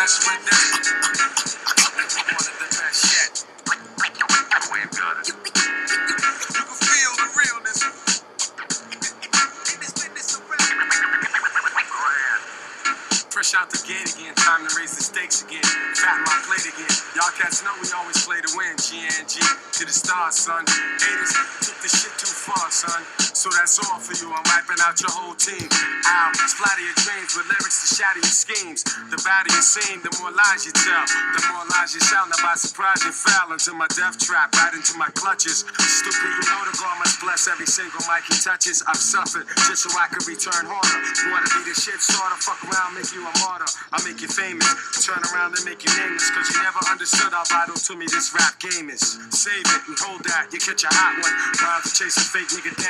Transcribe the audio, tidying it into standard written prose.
best friend ever. One of the best yet. We ain't got it. You can feel the realness. In this business of rap. Fresh out the gate again, time to raise the stakes again. Fatten my plate again. Y'all cats know we always play to win. GNG to the stars, son. Haters took this shit too far, son. So that's all for you. I'm wiping out your whole team. I'll splatter your dreams with lyrics to shatter your schemes. The badder you seem, the more lies you tell. The more lies you shall. Now by surprise you fell into my death trap, right into my clutches. Stupid, you know the God must bless every single mic he touches. I've suffered just so I could return harder. Wanna be the shit starter? Fuck around, make you a martyr. I'll make you famous. Turn around and make you nameless. Cause you never understood how vital to me this rap game is. Save it and hold that. You catch a hot one. Rhymes to chase a fake nigga down.